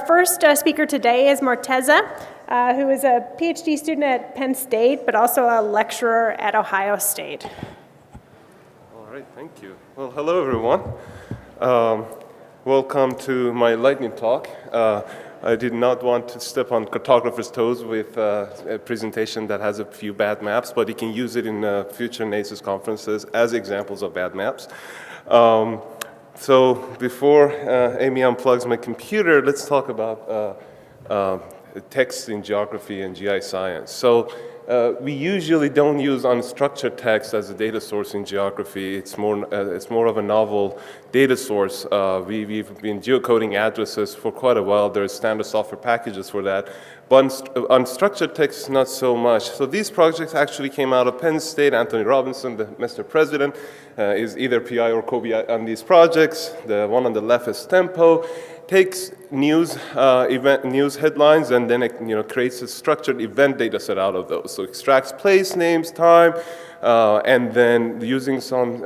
first speaker today is Morteza, who is a PhD student at Penn State, but also a lecturer at Ohio State. All right, thank you. Well, hello everyone. Welcome to my lightning talk. I did not want to step on cartographers' toes with a presentation that has a few bad maps, but you can use it in future NACES conferences as examples of bad maps. So before Amy unplugs my computer, let's talk about text in geography and GI science. So we usually don't use unstructured text as a data source in geography. It's more of a novel data source. We've been geocoding addresses for quite a while. There's standard software packages for that. But unstructured text, not so much. So these projects actually came out of Penn State. Anthony Robinson, the Mr. President, is either PI or co-PI on these projects. The one on the left is Tempo. Takes news headlines and then it creates a structured event data set out of those. So extracts place names, time, and then using some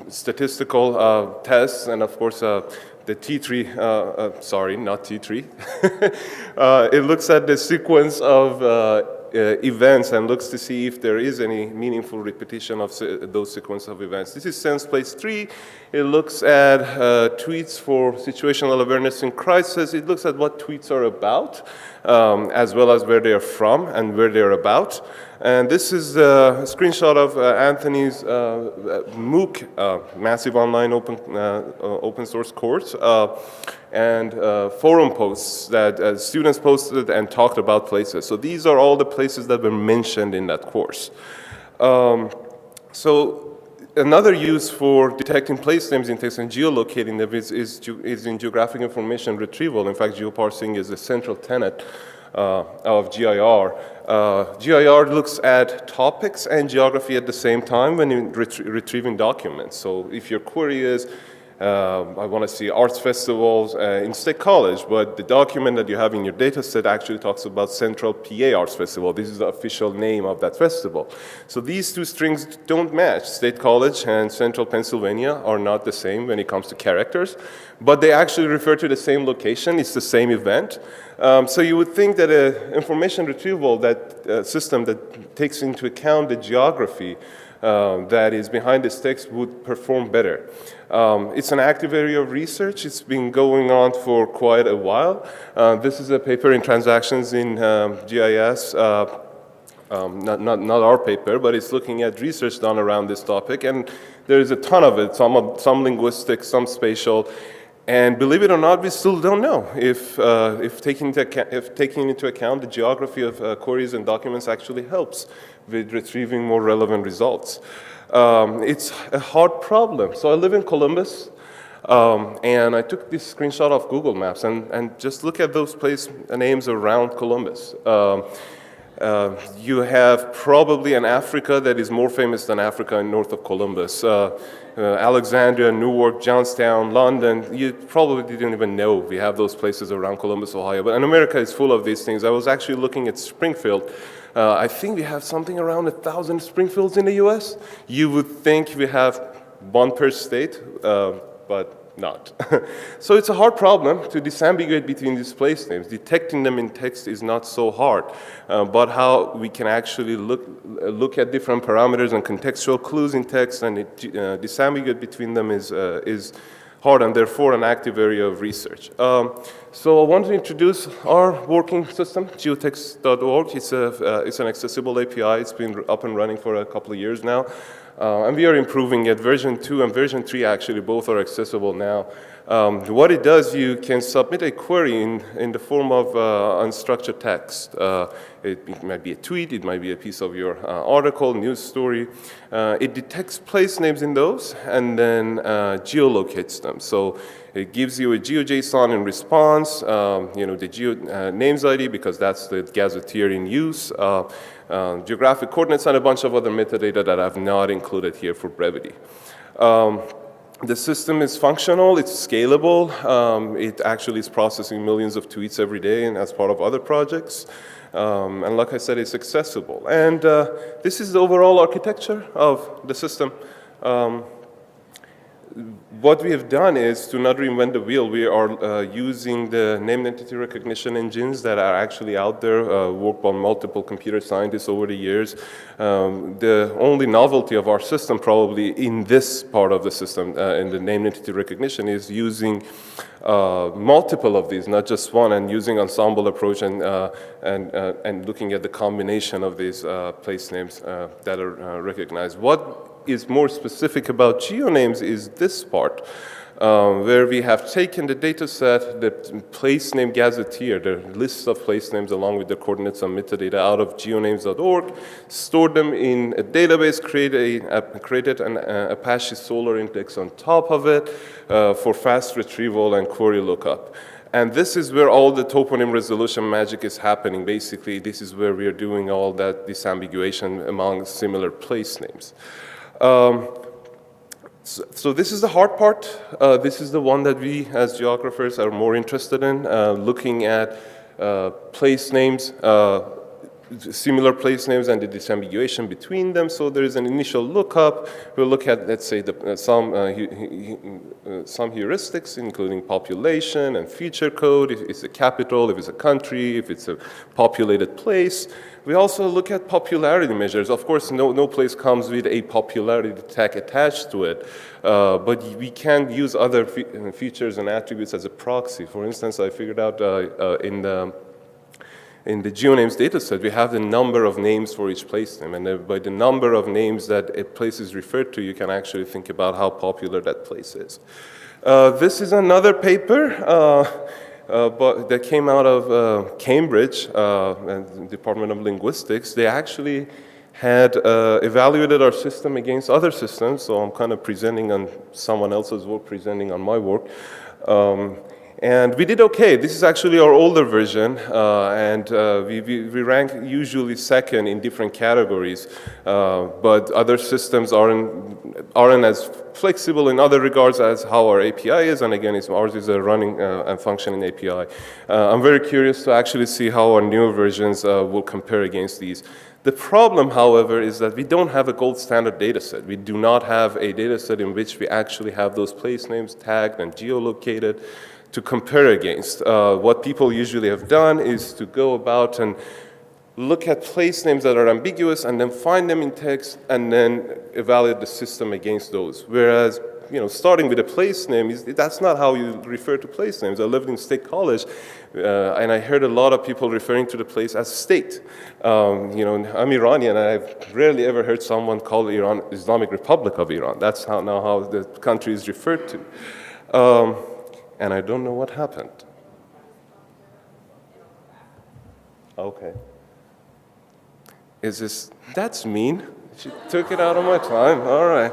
statistical tests and of course the T3, sorry, not T3. It looks at the sequence of events and looks to see if there is any meaningful repetition of those sequence of events. This is sense place 3. It looks at tweets for situational awareness in crisis. It looks at what tweets are about, as well as where they are from and where they're about. And this is a screenshot of Anthony's MOOC, Massive Online Open Source Course, and forum posts that students posted and talked about places. So these are all the places that were mentioned in that course. So another use for detecting place names in text and geolocating them is in geographic information retrieval. In fact, geoparsing is a central tenet of GIR. GIR looks at topics and geography at the same time when you're retrieving documents. So if your query is, I want to see arts festivals in State College, but the document that you have in your data set actually talks about Central PA Arts Festival. This is the official name of that festival. So these two strings don't match. State College and Central Pennsylvania are not the same when it comes to characters, but they actually refer to the same location. It's the same event. So you would think that an information retrieval system that takes into account the geography that is behind this text would perform better. It's an active area of research. It's been going on for quite a while. This is a paper in Transactions in GIS, not our paper, but it's looking at research done around this topic, and there's a ton of it, some linguistic, some spatial, and believe it or not, we still don't know if taking into account the geography of queries and documents actually helps with retrieving more relevant results. It's a hard problem. So I live in Columbus, and I took this screenshot of Google Maps, and just look at those place names around Columbus. You have probably an Africa that is more famous than Africa in north of Columbus. Alexandria, Newark, Johnstown, London, you probably didn't even know we have those places around Columbus, Ohio. But America is full of these things. I was actually looking at Springfield. I think we have something around 1,000 Springfields in the US. You would think we have one per state, but not. So it's a hard problem to disambiguate between these place names. Detecting them in text is not so hard, but how we can actually look at different parameters and contextual clues in text and disambiguate between them is hard, and therefore an active area of research. So I want to introduce our working system, geotext.org. It's an accessible API. It's been up and running for a couple of years now. And we are improving it. Version 2 and version 3 actually both are accessible now. What it does, you can submit a query in the form of unstructured text. It might be a tweet, it might be a piece of your article, news story. It detects place names in those and then geolocates them. So it gives you a GeoJSON in response, the geo names ID because that's the gazetteer in use, geographic coordinates, and a bunch of other metadata that I've not included here for brevity. The system is functional, it's scalable, it actually is processing millions of tweets every day and as part of other projects. And like I said, it's accessible. And this is the overall architecture of the system. what we have done is to not reinvent the wheel. We are using the named entity recognition engines that are actually out there, worked by multiple computer scientists over the years. The only novelty of our system, probably in this part of the system, in the named entity recognition, is using multiple of these, not just one, and using ensemble approach and looking at the combination of these place names that are recognized. What is more specific about geonames is this part, where we have taken the data set, the place name gazetteer, the list of place names along with the coordinates and metadata out of geonames.org, stored them in a database, created an Apache Solr index on top of it for fast retrieval and query lookup. And this is where all the toponym resolution magic is happening. Basically, this is where we are doing all that disambiguation among similar place names. So this is the hard part. This is the one that we, as geographers, are more interested in, looking at place names, similar place names and the disambiguation between them. So there is an initial lookup. We'll look at, let's say, some heuristics, including population and feature code, if it's a capital, if it's a country, if it's a populated place. We also look at popularity measures. Of course, no place comes with a popularity tag attached to it, but we can use other features and attributes as a proxy. For instance, I figured out in the geonames dataset, we have the number of names for each place name, and by the number of names that a place is referred to, you can actually think about how popular that place is. This is another paper but that came out of Cambridge and Department of Linguistics. They actually had evaluated our system against other systems, so I'm kind of presenting on someone else's work, presenting on my work. And we did okay. This is actually our older version, and we rank usually second in different categories, but other systems aren't as flexible in other regards as how our API is, and again, ours is a running and functioning API. I'm very curious to actually see how our newer versions will compare against these. The problem, however, is that we don't have a gold standard data set. We do not have a data set in which we actually have those place names tagged and geolocated to compare against. What people usually have done is to go about and look at place names that are ambiguous and then find them in text and then evaluate the system against those. Whereas, starting with a place name, that's not how you refer to place names. I lived in State College, and I heard a lot of people referring to the place as state. I'm Iranian, and I've rarely ever heard someone call Iran Islamic Republic of Iran. That's how the country is referred to. And I don't know what happened. Okay. That's mean. She took it out of my time. All right.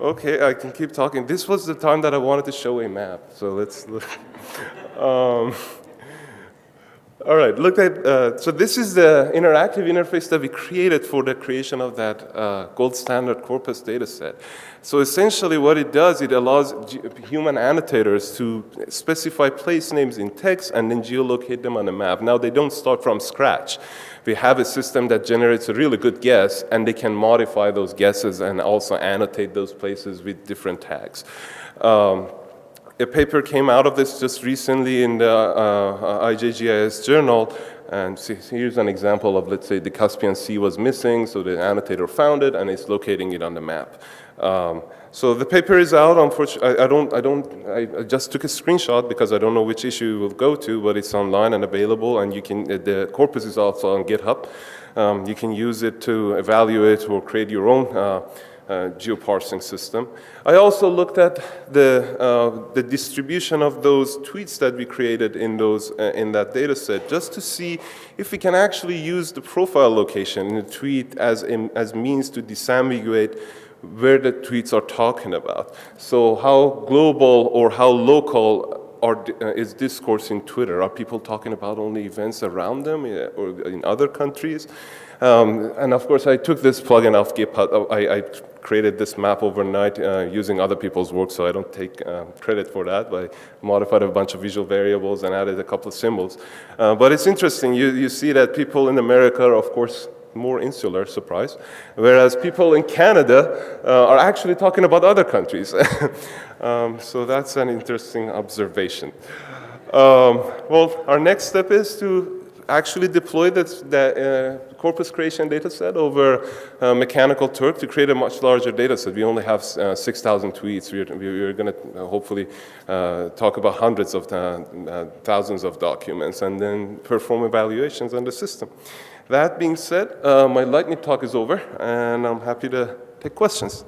Okay, I can keep talking. This was the time that I wanted to show a map. So let's look. All right, so this is the interactive interface that we created for the creation of that gold standard corpus data set. So essentially what it does, it allows human annotators to specify place names in text and then geolocate them on a map. Now they don't start from scratch. We have a system that generates a really good guess, and they can modify those guesses and also annotate those places with different tags. A paper came out of this just recently in the IJGIS journal, and here's an example of, let's say, the Caspian Sea was missing, so the annotator found it and is locating it on the map. So the paper is out. Unfortunately, I just took a screenshot because I don't know which issue it will go to, but it's online and available, and the corpus is also on GitHub. You can use it to evaluate or create your own geoparsing system. I also looked at the distribution of those tweets that we created in that data set, just to see if we can actually use the profile location in a tweet as means to disambiguate where the tweets are talking about. So how global or how local is discourse in Twitter? Are people talking about only events around them or in other countries? And of course, I took this plugin off GitHub. I created this map overnight using other people's work, so I don't take credit for that. But I modified a bunch of visual variables and added a couple of symbols. But it's interesting. You see that people in America are, of course, more insular, surprise, whereas people in Canada are actually talking about other countries. So that's an interesting observation. Well, our next step is to actually deploy the corpus creation data set over Mechanical Turk to create a much larger data set. We only have 6,000 tweets. We're going to hopefully talk about hundreds of thousands of documents and then perform evaluations on the system. That being said, my lightning talk is over, and I'm happy to take questions.